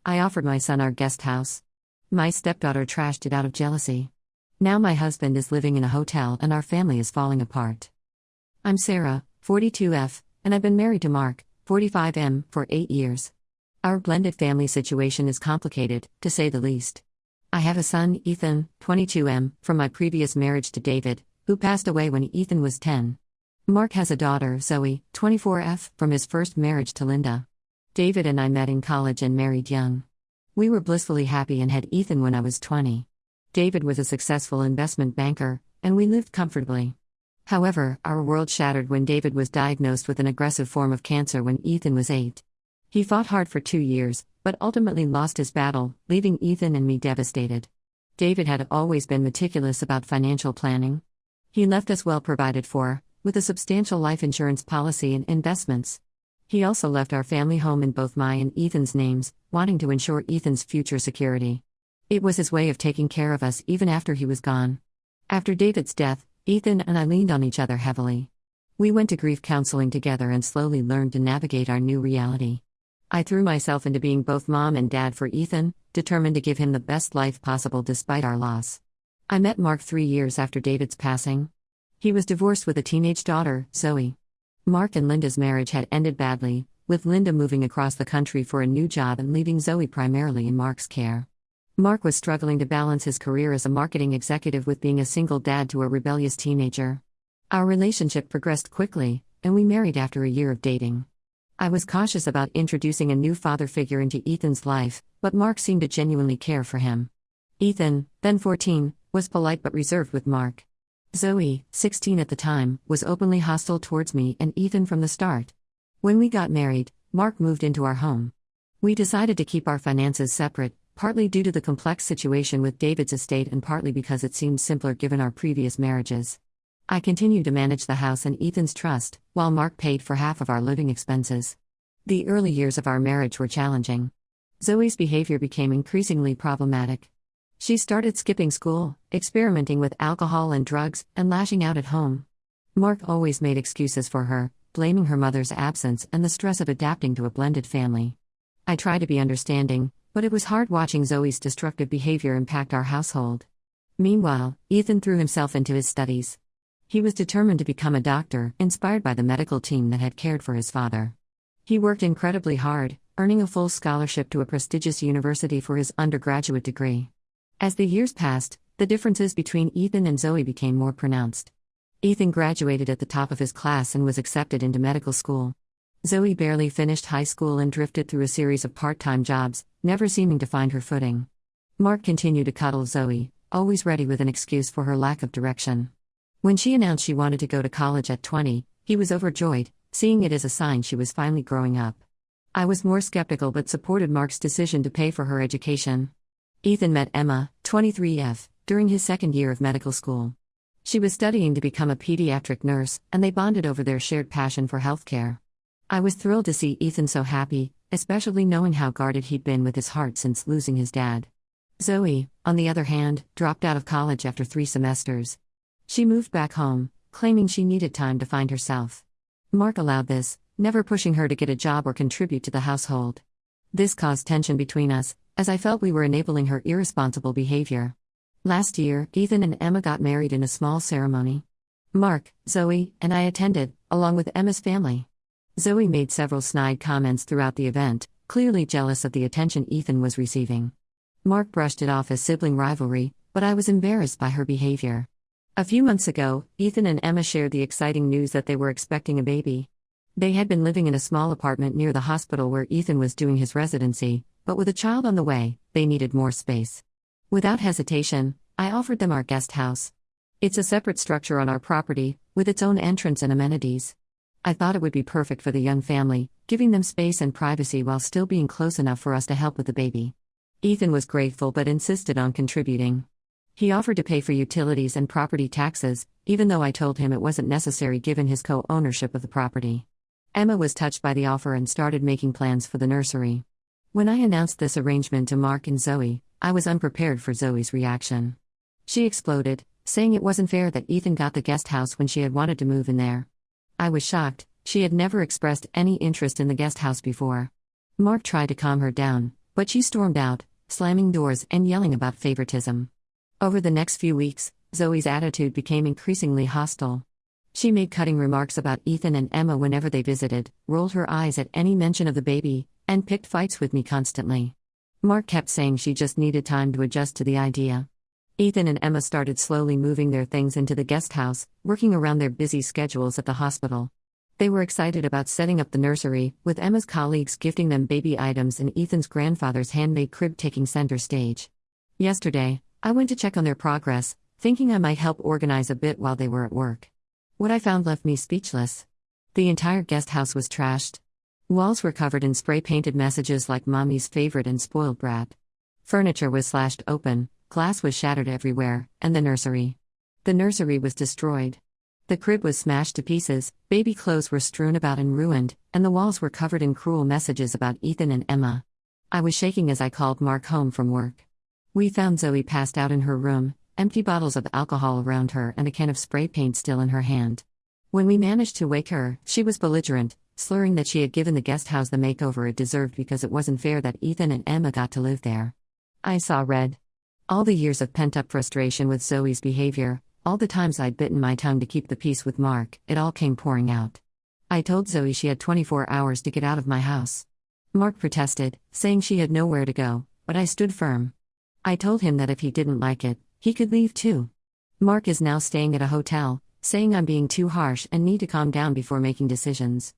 I offered my son our guest house. My stepdaughter trashed it out of jealousy. Now my husband is living in a hotel and our family is falling apart. I'm Sarah, 42F, and I've been married to Mark, 45M, for 8 years. Our blended family situation is complicated, to say the least. I have a son, Ethan, 22M, from my previous marriage to David, who passed away when Ethan was 10. Mark has a daughter, Zoe, 24F, from his first marriage to Linda. David and I met in college and married young. We were blissfully happy and had Ethan when I was 20. David was a successful investment banker, and we lived comfortably. However, our world shattered when David was diagnosed with an aggressive form of cancer when Ethan was 8. He fought hard for 2 years, but ultimately lost his battle, leaving Ethan and me devastated. David had always been meticulous about financial planning. He left us well provided for, with a substantial life insurance policy and investments. He also left our family home in both my and Ethan's names, wanting to ensure Ethan's future security. It was his way of taking care of us even after he was gone. After David's death, Ethan and I leaned on each other heavily. We went to grief counseling together and slowly learned to navigate our new reality. I threw myself into being both mom and dad for Ethan, determined to give him the best life possible despite our loss. I met Mark 3 years after David's passing. He was divorced with a teenage daughter, Zoe. Mark and Linda's marriage had ended badly, with Linda moving across the country for a new job and leaving Zoe primarily in Mark's care. Mark was struggling to balance his career as a marketing executive with being a single dad to a rebellious teenager. Our relationship progressed quickly, and we married after a year of dating. I was cautious about introducing a new father figure into Ethan's life, but Mark seemed to genuinely care for him. Ethan, then 14, was polite but reserved with Mark. Zoe, 16 at the time, was openly hostile towards me and Ethan from the start. When we got married, Mark moved into our home. We decided to keep our finances separate, partly due to the complex situation with David's estate and partly because it seemed simpler given our previous marriages. I continued to manage the house and Ethan's trust, while Mark paid for half of our living expenses. The early years of our marriage were challenging. Zoe's behavior became increasingly problematic. She started skipping school, experimenting with alcohol and drugs, and lashing out at home. Mark always made excuses for her, blaming her mother's absence and the stress of adapting to a blended family. I tried to be understanding, but it was hard watching Zoe's destructive behavior impact our household. Meanwhile, Ethan threw himself into his studies. He was determined to become a doctor, inspired by the medical team that had cared for his father. He worked incredibly hard, earning a full scholarship to a prestigious university for his undergraduate degree. As the years passed, the differences between Ethan and Zoe became more pronounced. Ethan graduated at the top of his class and was accepted into medical school. Zoe barely finished high school and drifted through a series of part-time jobs, never seeming to find her footing. Mark continued to coddle Zoe, always ready with an excuse for her lack of direction. When she announced she wanted to go to college at 20, he was overjoyed, seeing it as a sign she was finally growing up. I was more skeptical but supported Mark's decision to pay for her education. Ethan met Emma, 23F, during his second year of medical school. She was studying to become a pediatric nurse, and they bonded over their shared passion for healthcare. I was thrilled to see Ethan so happy, especially knowing how guarded he'd been with his heart since losing his dad. Zoe, on the other hand, dropped out of college after 3 semesters. She moved back home, claiming she needed time to find herself. Mark allowed this, never pushing her to get a job or contribute to the household. This caused tension between us, as I felt we were enabling her irresponsible behavior. Last year, Ethan and Emma got married in a small ceremony. Mark, Zoe, and I attended, along with Emma's family. Zoe made several snide comments throughout the event, clearly jealous of the attention Ethan was receiving. Mark brushed it off as sibling rivalry, but I was embarrassed by her behavior. A few months ago, Ethan and Emma shared the exciting news that they were expecting a baby. They had been living in a small apartment near the hospital where Ethan was doing his residency, but with a child on the way, they needed more space. Without hesitation, I offered them our guest house. It's a separate structure on our property, with its own entrance and amenities. I thought it would be perfect for the young family, giving them space and privacy while still being close enough for us to help with the baby. Ethan was grateful but insisted on contributing. He offered to pay for utilities and property taxes, even though I told him it wasn't necessary given his co-ownership of the property. Emma was touched by the offer and started making plans for the nursery. When I announced this arrangement to Mark and Zoe, I was unprepared for Zoe's reaction. She exploded, saying it wasn't fair that Ethan got the guest house when she had wanted to move in there. I was shocked, she had never expressed any interest in the guest house before. Mark tried to calm her down, But she stormed out, slamming doors and yelling about favoritism. Over the next few weeks, Zoe's attitude became increasingly hostile. She made cutting remarks about Ethan and Emma whenever they visited, rolled her eyes at any mention of the baby, and picked fights with me constantly. Mark kept saying she just needed time to adjust to the idea. Ethan and Emma started slowly moving their things into the guest house, working around their busy schedules at the hospital. They were excited about setting up the nursery, with Emma's colleagues gifting them baby items and Ethan's grandfather's handmade crib taking center stage. Yesterday, I went to check on their progress, thinking I might help organize a bit while they were at work. What I found left me speechless. The entire guest house was trashed. Walls were covered in spray-painted messages like "Mommy's favorite" and "Spoiled brat." Furniture was slashed open, glass was shattered everywhere, and the nursery was destroyed. The crib was smashed to pieces, baby clothes were strewn about and ruined, and the walls were covered in cruel messages about Ethan and Emma. I was shaking as I called Mark home from work. We found Zoe passed out in her room, empty bottles of alcohol around her and a can of spray paint still in her hand. When we managed to wake her, she was belligerent, slurring that she had given the guest house the makeover it deserved because it wasn't fair that Ethan and Emma got to live there. I saw red. All the years of pent-up frustration with Zoe's behavior, all the times I'd bitten my tongue to keep the peace with Mark, it all came pouring out. I told Zoe she had 24 hours to get out of my house. Mark protested, saying she had nowhere to go, but I stood firm. I told him that if he didn't like it, he could leave too. Mark is now staying at a hotel, saying I'm being too harsh and need to calm down before making decisions.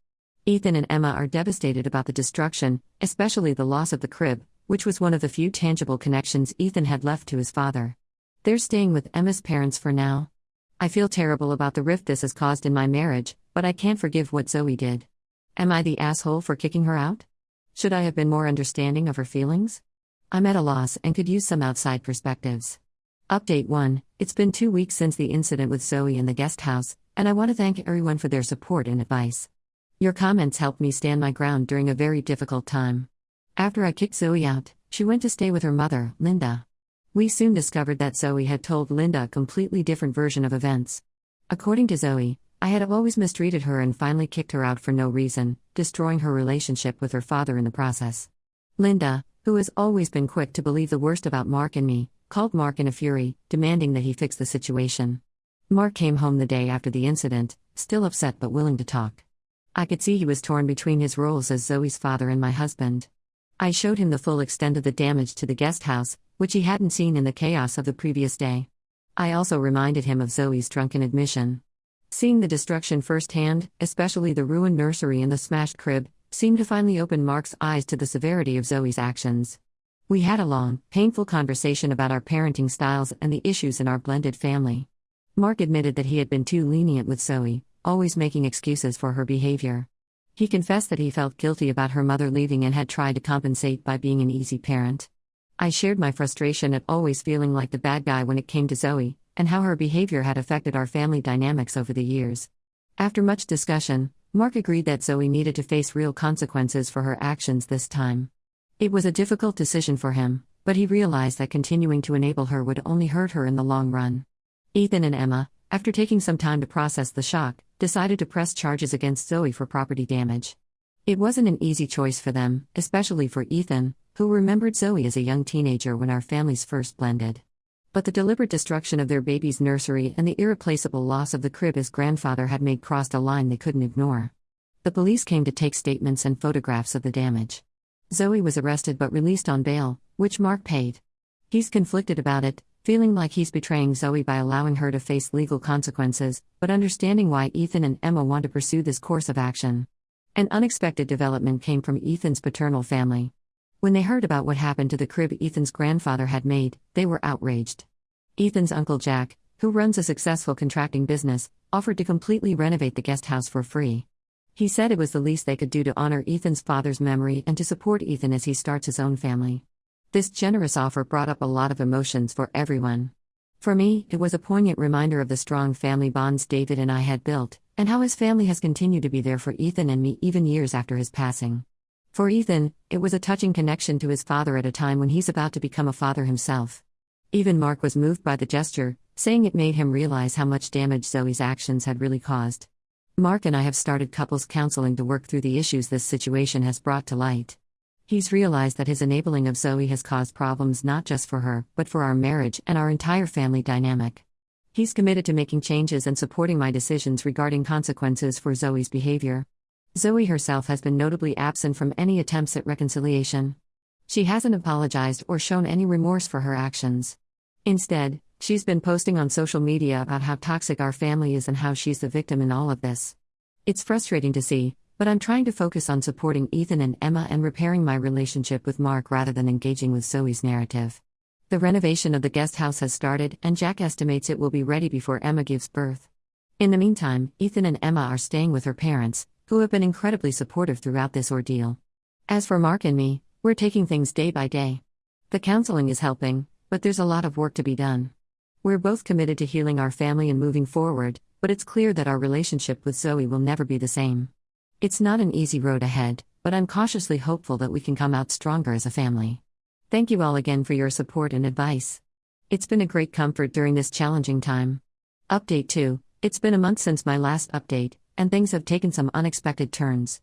Ethan and Emma are devastated about the destruction, especially the loss of the crib, which was one of the few tangible connections Ethan had left to his father. They're staying with Emma's parents for now. I feel terrible about the rift this has caused in my marriage, but I can't forgive what Zoe did. Am I the asshole for kicking her out? Should I have been more understanding of her feelings? I'm at a loss and could use some outside perspectives. Update 1. It's been 2 weeks since the incident with Zoe in the guest house, and I want to thank everyone for their support and advice. Your comments helped me stand my ground during a very difficult time. After I kicked Zoe out, she went to stay with her mother, Linda. We soon discovered that Zoe had told Linda a completely different version of events. According to Zoe, I had always mistreated her and finally kicked her out for no reason, destroying her relationship with her father in the process. Linda, who has always been quick to believe the worst about Mark and me, called Mark in a fury, demanding that he fix the situation. Mark came home the day after the incident, still upset but willing to talk. I could see he was torn between his roles as Zoe's father and my husband. I showed him the full extent of the damage to the guest house, which he hadn't seen in the chaos of the previous day. I also reminded him of Zoe's drunken admission. Seeing the destruction firsthand, especially the ruined nursery and the smashed crib, seemed to finally open Mark's eyes to the severity of Zoe's actions. We had a long, painful conversation about our parenting styles and the issues in our blended family. Mark admitted that he had been too lenient with Zoe, always making excuses for her behavior. He confessed that he felt guilty about her mother leaving and had tried to compensate by being an easy parent. I shared my frustration at always feeling like the bad guy when it came to Zoe, and how her behavior had affected our family dynamics over the years. After much discussion, Mark agreed that Zoe needed to face real consequences for her actions this time. It was a difficult decision for him, but he realized that continuing to enable her would only hurt her in the long run. Ethan and Emma, after taking some time to process the shock, decided to press charges against Zoe for property damage. It wasn't an easy choice for them, especially for Ethan, who remembered Zoe as a young teenager when our families first blended. But the deliberate destruction of their baby's nursery and the irreplaceable loss of the crib his grandfather had made crossed a line they couldn't ignore. The police came to take statements and photographs of the damage. Zoe was arrested but released on bail, which Mark paid. He's conflicted about it, feeling like he's betraying Zoe by allowing her to face legal consequences, but understanding why Ethan and Emma want to pursue this course of action. An unexpected development came from Ethan's paternal family. When they heard about what happened to the crib Ethan's grandfather had made, they were outraged. Ethan's uncle Jack, who runs a successful contracting business, offered to completely renovate the guest house for free. He said it was the least they could do to honor Ethan's father's memory and to support Ethan as he starts his own family. This generous offer brought up a lot of emotions for everyone. For me, it was a poignant reminder of the strong family bonds David and I had built, and how his family has continued to be there for Ethan and me even years after his passing. For Ethan, it was a touching connection to his father at a time when he's about to become a father himself. Even Mark was moved by the gesture, saying it made him realize how much damage Zoe's actions had really caused. Mark and I have started couples counseling to work through the issues this situation has brought to light. He's realized that his enabling of Zoe has caused problems not just for her, but for our marriage and our entire family dynamic. He's committed to making changes and supporting my decisions regarding consequences for Zoe's behavior. Zoe herself has been notably absent from any attempts at reconciliation. She hasn't apologized or shown any remorse for her actions. Instead, she's been posting on social media about how toxic our family is and how she's the victim in all of this. It's frustrating to see, but I'm trying to focus on supporting Ethan and Emma and repairing my relationship with Mark rather than engaging with Zoe's narrative. The renovation of the guest house has started, and Jack estimates it will be ready before Emma gives birth. In the meantime, Ethan and Emma are staying with her parents, who have been incredibly supportive throughout this ordeal. As for Mark and me, we're taking things day by day. The counseling is helping, but there's a lot of work to be done. We're both committed to healing our family and moving forward, but it's clear that our relationship with Zoe will never be the same. It's not an easy road ahead, but I'm cautiously hopeful that we can come out stronger as a family. Thank you all again for your support and advice. It's been a great comfort during this challenging time. Update 2. It's been a month since my last update, and things have taken some unexpected turns.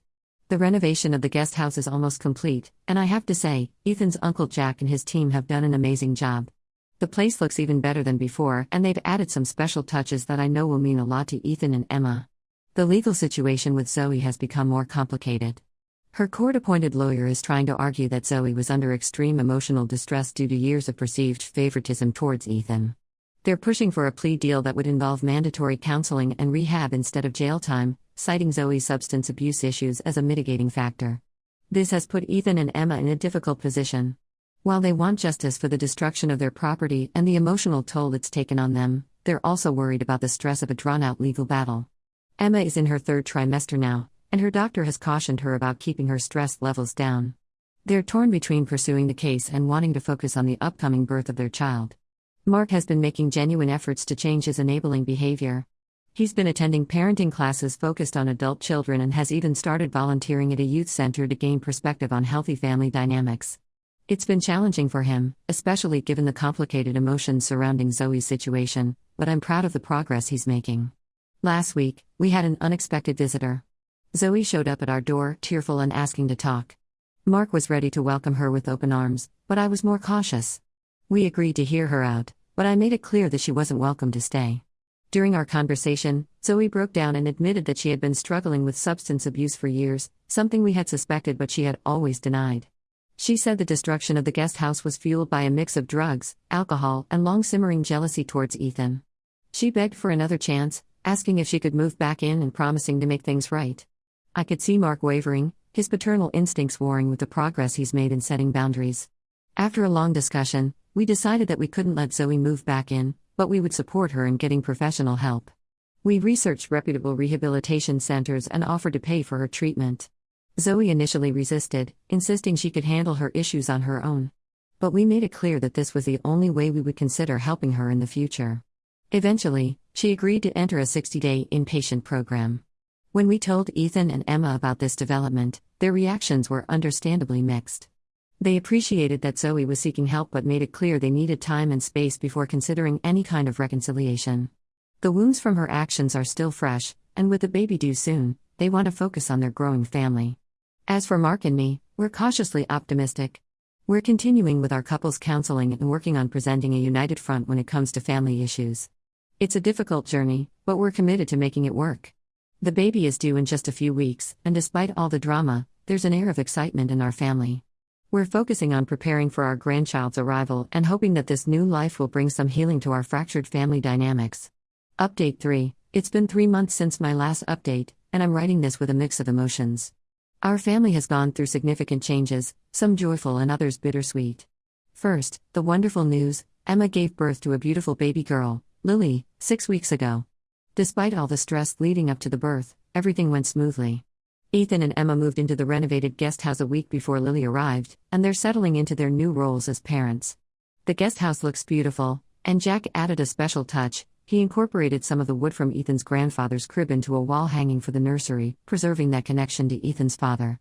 The renovation of the guest house is almost complete, and I have to say, Ethan's Uncle Jack and his team have done an amazing job. The place looks even better than before, and they've added some special touches that I know will mean a lot to Ethan and Emma. The legal situation with Zoe has become more complicated. Her court-appointed lawyer is trying to argue that Zoe was under extreme emotional distress due to years of perceived favoritism towards Ethan. They're pushing for a plea deal that would involve mandatory counseling and rehab instead of jail time, citing Zoe's substance abuse issues as a mitigating factor. This has put Ethan and Emma in a difficult position. While they want justice for the destruction of their property and the emotional toll it's taken on them, they're also worried about the stress of a drawn-out legal battle. Emma is in her third trimester now, and her doctor has cautioned her about keeping her stress levels down. They're torn between pursuing the case and wanting to focus on the upcoming birth of their child. Mark has been making genuine efforts to change his enabling behavior. He's been attending parenting classes focused on adult children and has even started volunteering at a youth center to gain perspective on healthy family dynamics. It's been challenging for him, especially given the complicated emotions surrounding Zoe's situation, but I'm proud of the progress he's making. Last week, we had an unexpected visitor. Zoe showed up at our door, tearful and asking to talk. Mark was ready to welcome her with open arms, but I was more cautious. We agreed to hear her out, but I made it clear that she wasn't welcome to stay. During our conversation, Zoe broke down and admitted that she had been struggling with substance abuse for years, something we had suspected but she had always denied. She said the destruction of the guest house was fueled by a mix of drugs, alcohol, and long-simmering jealousy towards Ethan. She begged for another chance, asking if she could move back in and promising to make things right. I could see Mark wavering, his paternal instincts warring with the progress he's made in setting boundaries. After a long discussion, we decided that we couldn't let Zoe move back in, but we would support her in getting professional help. We researched reputable rehabilitation centers and offered to pay for her treatment. Zoe initially resisted, insisting she could handle her issues on her own. But we made it clear that this was the only way we would consider helping her in the future. Eventually, she agreed to enter a 60-day inpatient program. When we told Ethan and Emma about this development, their reactions were understandably mixed. They appreciated that Zoe was seeking help but made it clear they needed time and space before considering any kind of reconciliation. The wounds from her actions are still fresh, and with the baby due soon, they want to focus on their growing family. As for Mark and me, we're cautiously optimistic. We're continuing with our couples counseling and working on presenting a united front when it comes to family issues. It's a difficult journey, but we're committed to making it work. The baby is due in just a few weeks, and despite all the drama, there's an air of excitement in our family. We're focusing on preparing for our grandchild's arrival and hoping that this new life will bring some healing to our fractured family dynamics. Update 3. It's been 3 months since my last update, and I'm writing this with a mix of emotions. Our family has gone through significant changes, some joyful and others bittersweet. First, the wonderful news: Emma gave birth to a beautiful baby girl, Lily, 6 weeks ago. Despite all the stress leading up to the birth, everything went smoothly. Ethan and Emma moved into the renovated guest house a week before Lily arrived, and they're settling into their new roles as parents. The guest house looks beautiful, and Jack added a special touch. He incorporated some of the wood from Ethan's grandfather's crib into a wall hanging for the nursery, preserving that connection to Ethan's father.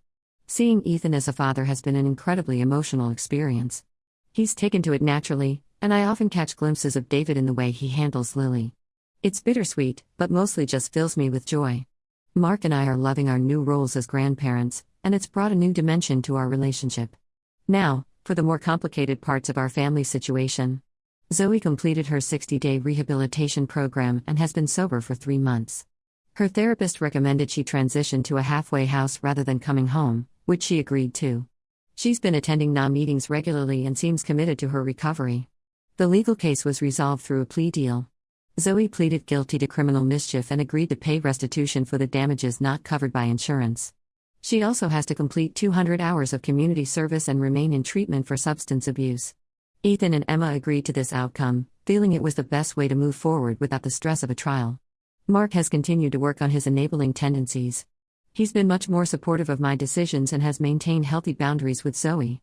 Seeing Ethan as a father has been an incredibly emotional experience. He's taken to it naturally, and I often catch glimpses of David in the way he handles Lily. It's bittersweet, but mostly just fills me with joy. Mark and I are loving our new roles as grandparents, and it's brought a new dimension to our relationship. Now, for the more complicated parts of our family situation. Zoe completed her 60-day rehabilitation program and has been sober for 3 months. Her therapist recommended she transition to a halfway house rather than coming home, which she agreed to. She's been attending NA meetings regularly and seems committed to her recovery. The legal case was resolved through a plea deal. Zoe pleaded guilty to criminal mischief and agreed to pay restitution for the damages not covered by insurance. She also has to complete 200 hours of community service and remain in treatment for substance abuse. Ethan and Emma agreed to this outcome, feeling it was the best way to move forward without the stress of a trial. Mark has continued to work on his enabling tendencies. He's been much more supportive of my decisions and has maintained healthy boundaries with Zoe.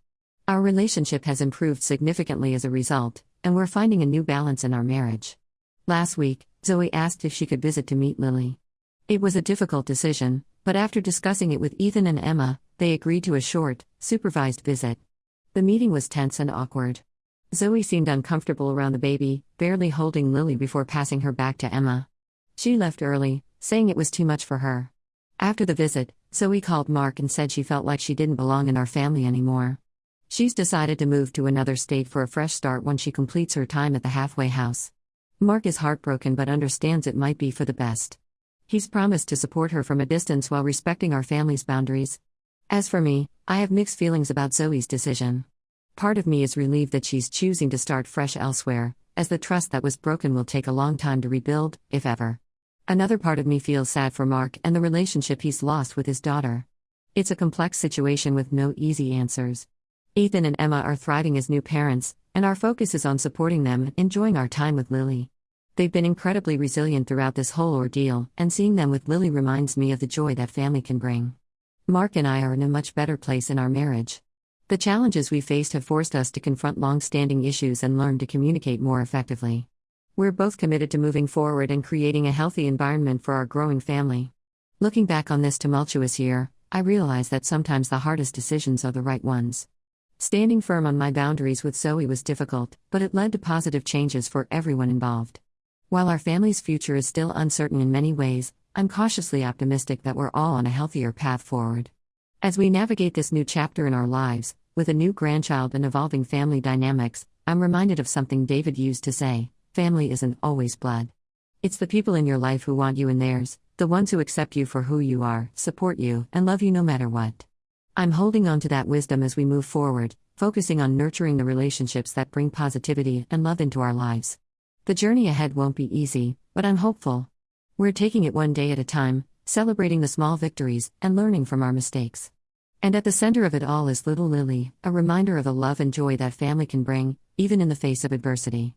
Our relationship has improved significantly as a result, and we're finding a new balance in our marriage. Last week, Zoe asked if she could visit to meet Lily. It was a difficult decision, but after discussing it with Ethan and Emma, they agreed to a short, supervised visit. The meeting was tense and awkward. Zoe seemed uncomfortable around the baby, barely holding Lily before passing her back to Emma. She left early, saying it was too much for her. After the visit, Zoe called Mark and said she felt like she didn't belong in our family anymore. She's decided to move to another state for a fresh start when she completes her time at the halfway house. Mark is heartbroken but understands it might be for the best. He's promised to support her from a distance while respecting our family's boundaries. As for me, I have mixed feelings about Zoe's decision. Part of me is relieved that she's choosing to start fresh elsewhere, as the trust that was broken will take a long time to rebuild, if ever. Another part of me feels sad for Mark and the relationship he's lost with his daughter. It's a complex situation with no easy answers. Ethan and Emma are thriving as new parents, and our focus is on supporting them and enjoying our time with Lily. They've been incredibly resilient throughout this whole ordeal, and seeing them with Lily reminds me of the joy that family can bring. Mark and I are in a much better place in our marriage. The challenges we faced have forced us to confront long-standing issues and learn to communicate more effectively. We're both committed to moving forward and creating a healthy environment for our growing family. Looking back on this tumultuous year, I realize that sometimes the hardest decisions are the right ones. Standing firm on my boundaries with Zoe was difficult, but it led to positive changes for everyone involved. While our family's future is still uncertain in many ways, I'm cautiously optimistic that we're all on a healthier path forward. As we navigate this new chapter in our lives, with a new grandchild and evolving family dynamics, I'm reminded of something David used to say: family isn't always blood. It's the people in your life who want you in theirs, the ones who accept you for who you are, support you, and love you no matter what. I'm holding on to that wisdom as we move forward, focusing on nurturing the relationships that bring positivity and love into our lives. The journey ahead won't be easy, but I'm hopeful. We're taking it one day at a time, celebrating the small victories and learning from our mistakes. And at the center of it all is little Lily, a reminder of the love and joy that family can bring, even in the face of adversity.